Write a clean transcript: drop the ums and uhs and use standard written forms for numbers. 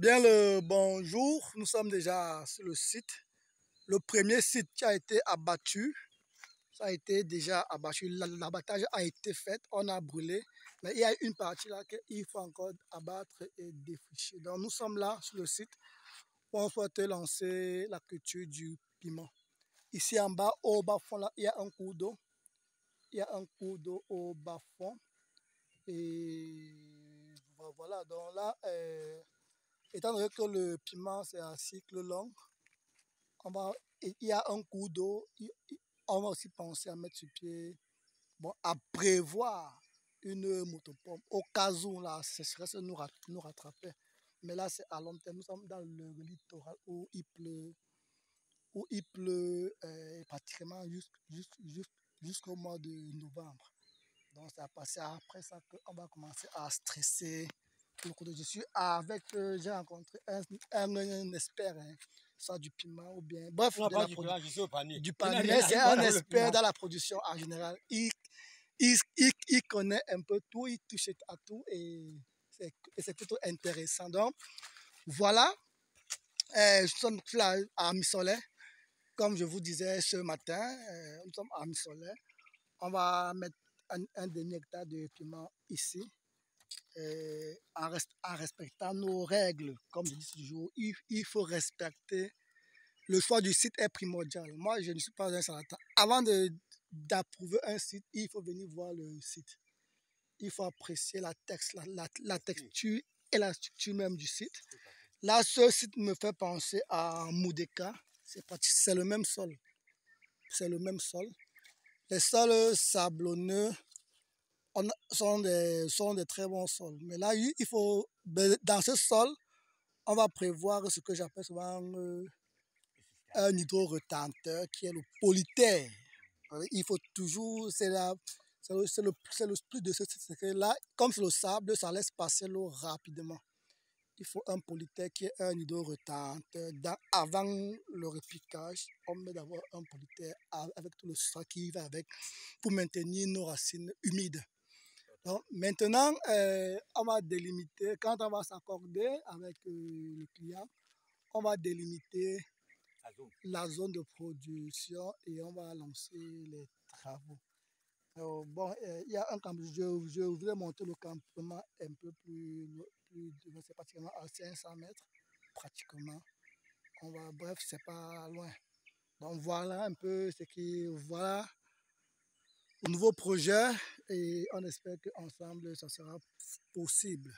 Bien le bonjour, nous sommes déjà sur le site. Le premier site qui a été abattu, ça a été déjà abattu. L'abattage a été fait, on a brûlé. Mais il y a une partie là qu'il faut encore abattre et défricher. Donc nous sommes là sur le site où on souhaite lancer la culture du piment. Ici en bas, au bas fond, là, il y a un cours d'eau. Il y a un cours d'eau au bas fond. Et voilà, donc là, étant donné que le piment c'est un cycle long, il y a un cours d'eau, on va aussi penser à mettre sur pied, bon, à prévoir une motopompe au cas où la sécheresse nous rattrapait. Mais là, c'est à long terme. Nous sommes dans le littoral où il pleut pratiquement jusqu'au mois de novembre. Donc, c'est à passer après ça qu'on va commencer à stresser. Je suis avec, j'ai rencontré un expert, hein, soit du piment ou bien, bref, Non, de pas la du piment, je suis au panier. du panier. Mais c'est un expert dans la production en général. Il connaît un peu tout, il touche à tout et c'est plutôt intéressant. Donc, voilà, nous sommes là à Mi-Soleil. Comme je vous disais ce matin, nous sommes à Mi-Soleil. On va mettre un demi-hectare de piment ici. En respectant nos règles, comme je dis toujours, il faut respecter. Le choix du site est primordial. Moi, je ne suis pas un charlatan. Avant d'approuver un site, il faut venir voir le site. Il faut apprécier la texture et la structure même du site. Là, ce site me fait penser à Moudeka. C'est le même sol. C'est le même sol. Les sols sablonneux sont des très bons sols. Mais là, il faut, dans ce sol, on va prévoir ce que j'appelle souvent un hydro-retenteur qui est le polytère. Il faut toujours, c'est le plus de ce que là, comme c'est le sable, ça laisse passer l'eau rapidement. Il faut un polytère qui est un hydro-retenteur. Avant le repiquage, on met d'abord un polytère avec tout le sang qui va avec pour maintenir nos racines humides. Donc, maintenant, on va délimiter, quand on va s'accorder avec le client, on va délimiter la zone de production et on va lancer les travaux. Bon, il y a un campement, je voudrais monter le campement un peu c'est pratiquement à 500 mètres, pratiquement. Bref, c'est pas loin. Donc voilà un peu voilà le nouveau projet et on espère qu'ensemble, ça sera possible.